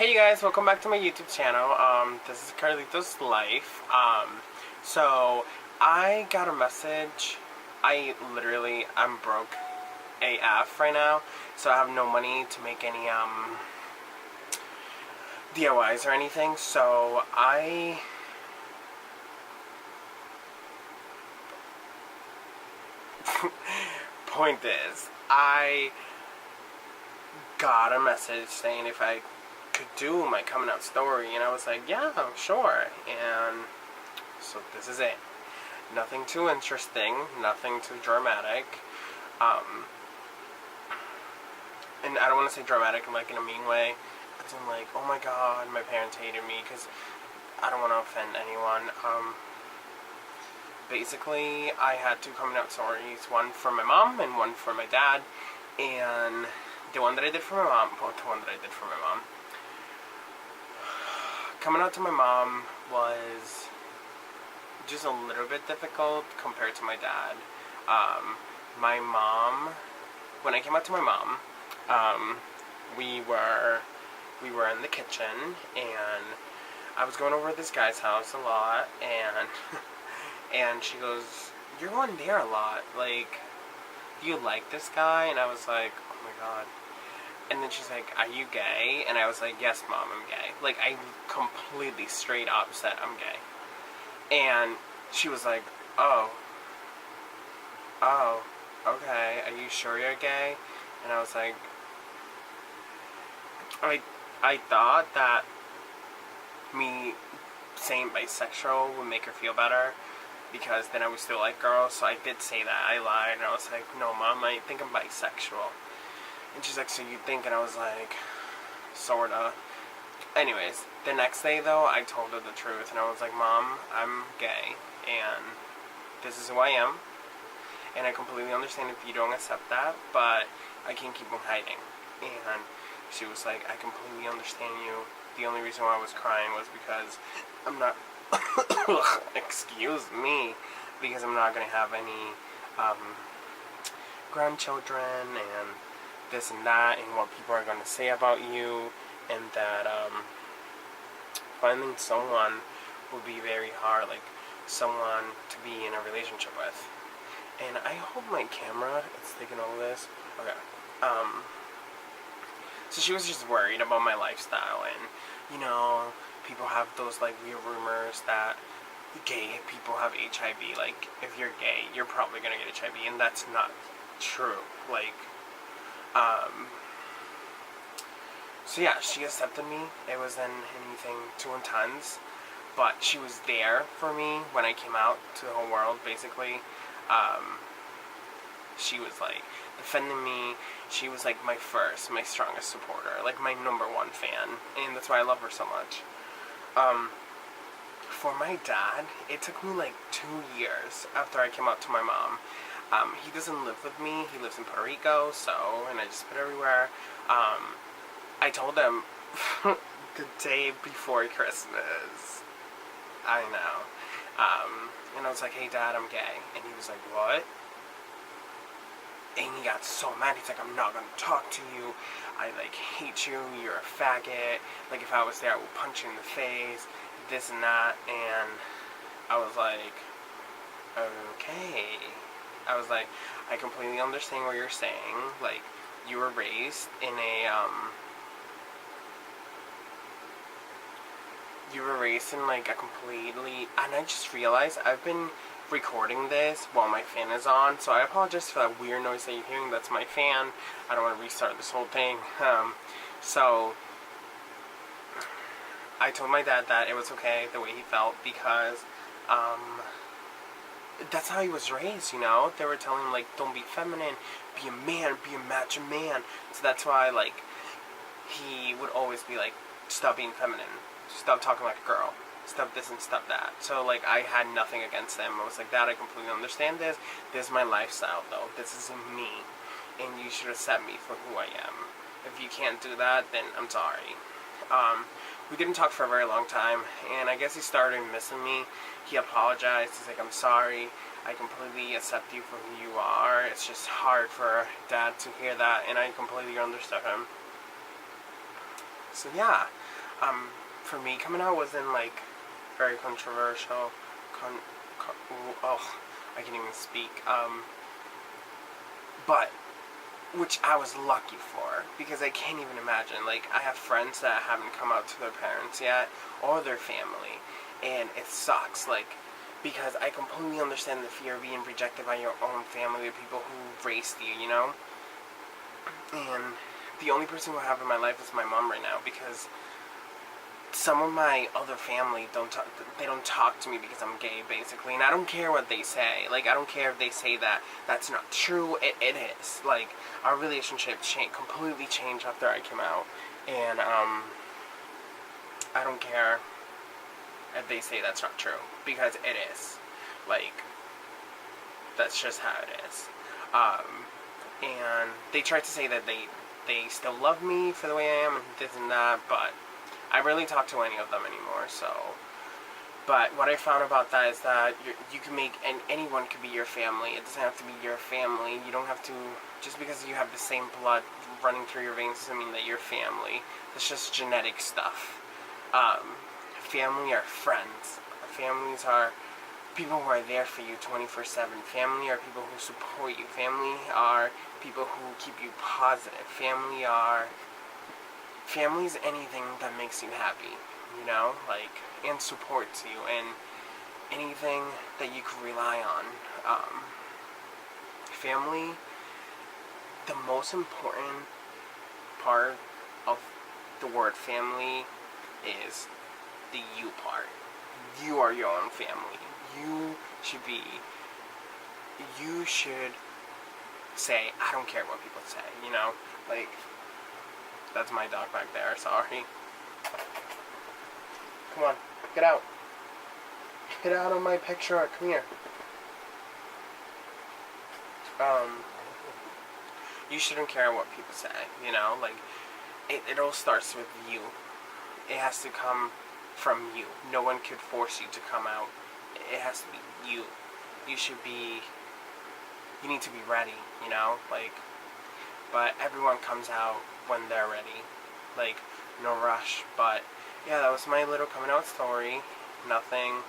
Hey you guys, welcome back to my YouTube channel. This is Carlito's Life. So I got a message. I'm broke AF right now, so I have no money to make any DIYs or anything. So point is, I got a message saying if I could do my coming out story, and I was like, yeah, sure. And so this is it. Nothing too interesting, nothing too dramatic. And I don't want to say dramatic in a mean way. It's in like, oh my god, my parents hated me, because I don't want to offend anyone. Basically, I had two coming out stories, one for my mom and one for my dad. And the one that I did for my mom, coming out to my mom was just a little bit difficult compared to my dad. My mom, when I came out to my mom, we were in the kitchen, and I was going over this guy's house a lot, and and she goes, "You're going there a lot. Like, do you like this guy?" And I was like, "Oh my god." And then she's like, "Are you gay?" And I was like, "Yes, Mom, I'm gay." Like, I completely straight up said I'm gay. And she was like, oh, okay, are you sure you're gay?" And I was like, I thought that me saying bisexual would make her feel better, because then I would still like girls, so I did say that. I lied, and I was like, "No, Mom, I think I'm bisexual." And she's like, "So you think?" And I was like, sorta. Anyways, the next day though, I told her the truth, and I was like, "Mom, I'm gay, and this is who I am, and I completely understand if you don't accept that, but I can't keep on hiding." And she was like, "I completely understand you. The only reason why I was crying was because I'm not, excuse me, because I'm not going to have any grandchildren, and this and that, and what people are going to say about you, and that finding someone will be very hard, like someone to be in a relationship with." And I hope my camera is taking all this. Okay. So she was just worried about my lifestyle, and people have those like weird rumors that gay people have HIV. Like, if you're gay, you're probably gonna get HIV, and that's not true. Like, so yeah, she accepted me. It wasn't anything too intense, but she was there for me when I came out to the whole world, basically. She was like defending me. She was like my strongest supporter, like my #1 fan, and that's why I love her so much. For my dad, it took me like 2 years after I came out to my mom. He doesn't live with me. He lives in Puerto Rico, and I just put everywhere. I told him the day before Christmas. I know. And I was like, "Hey Dad, I'm gay." And he was like, "What?" And he got so mad. He's like, "I'm not gonna talk to you. I like hate you. You're a faggot. Like, if I was there, I would punch you in the face. This and that." And I was like, okay. I was like, I completely understand what you're saying. Like, you were raised in like a completely, and I just realized I've been recording this while my fan is on, so I apologize for that weird noise that you're hearing. That's my fan. I don't want to restart this whole thing. So I told my dad that it was okay the way he felt, because that's how he was raised, They were telling him, like, don't be feminine, be a man, be a macho man. So that's why, like, he would always be like, "Stop being feminine, stop talking like a girl, stop this and stop that." So, like, I had nothing against them. I was like, "Dad, I completely understand this. This is my lifestyle, though. This isn't me, and you should accept me for who I am. If you can't do that, then I'm sorry." We didn't talk for a very long time, and I guess he started missing me. He apologized. He's like, "I'm sorry. I completely accept you for who you are. It's just hard for Dad to hear that," and I completely understood him. So yeah, for me, coming out wasn't like very controversial. Oh, I can't even speak. But which I was lucky for, because I can't even imagine. Like, I have friends that haven't come out to their parents yet or their family, and it sucks. Like, because I completely understand the fear of being rejected by your own family, the people who raised you, you know. And the only person who I have in my life is my mom right now, because some of my other family don't talk to me because I'm gay, basically, and I don't care what they say. Like, I don't care if they say that that's not true. It is. Like, our relationship completely changed after I came out, and I don't care if they say that's not true, because it is. Like, that's just how it is. And they try to say that they still love me for the way I am and this and that, but I rarely talk to any of them anymore, so. But what I found about that is that you can make, and anyone could be your family. It doesn't have to be your family. You don't have to, just because you have the same blood running through your veins doesn't mean that you're family. It's just genetic stuff. Family are friends. Families are people who are there for you 24/7. Family are people who support you. Family are people who keep you positive. Family's anything that makes you happy, you know, like, and supports you, and anything that you can rely on. Family, the most important part of the word family is the you part. You are your own family. You should say, I don't care what people say, you know, like, that's my dog back there, sorry. Come on, get out. Get out of my picture, come here. You shouldn't care what people say, you know, like, it all starts with you. It has to come from you. No one could force you to come out. It has to be you. You need to be ready, you know, like, but everyone comes out when they're ready. Like, no rush. But yeah, that was my little coming out story. Nothing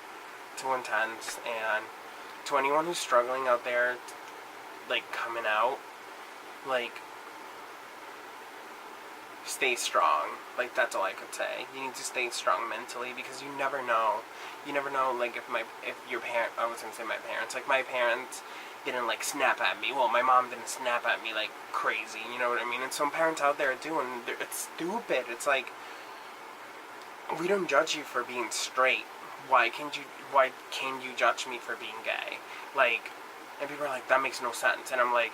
too intense. And to anyone who's struggling out there, like, coming out, like, stay strong. Like, that's all I could say. You need to stay strong mentally, because you never know. You never know, like, if your parent, I was gonna say my parents, like, my parents didn't, like, snap at me. Well, my mom didn't snap at me like crazy, you know what I mean? And some parents out there it's stupid. It's like, we don't judge you for being straight. Why can you judge me for being gay? Like, and people are like, that makes no sense. And I'm like,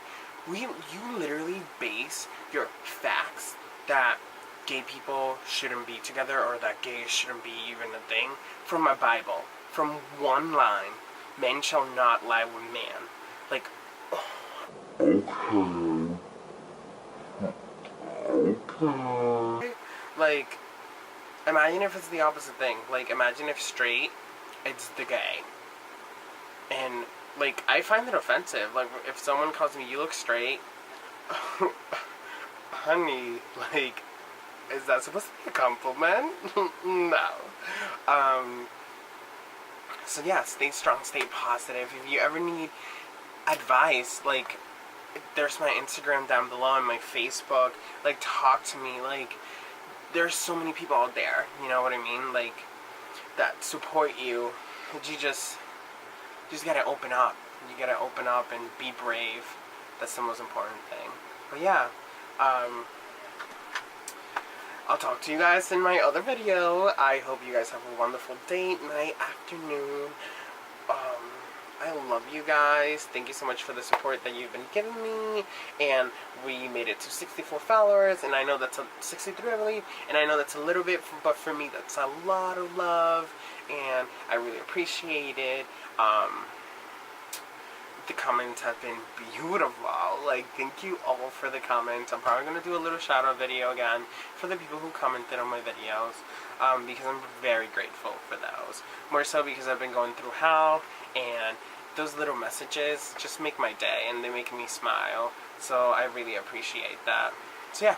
you literally base your facts that gay people shouldn't be together, or that gays shouldn't be even a thing, from my Bible. From one line, men shall not lie with man. Like, okay. Like, imagine if it's the opposite thing. Like, imagine if straight, it's the gay. And, like, I find it offensive. Like, if someone calls me, you look straight, honey, like, is that supposed to be a compliment? No. So yeah, stay strong, stay positive. If you ever need advice, like, there's my Instagram down below and my Facebook. Like, talk to me. Like, there's so many people out there, you know what I mean? Like, that support you. You just gotta open up. You gotta open up and be brave. That's the most important thing. But yeah, I'll talk to you guys in my other video. I hope you guys have a wonderful day, night, afternoon. I love you guys. Thank you so much for the support that you've been giving me. And we made it to 64 followers, and I know that's 63, I believe. And I know that's a little bit, but for me, that's a lot of love, and I really appreciate it. The comments have been beautiful. Like, thank you all for the comments. I'm probably going to do a little shout out video again for the people who commented on my videos, because I'm very grateful for those. More so because I've been going through hell, and those little messages just make my day, and they make me smile. So I really appreciate that. So yeah.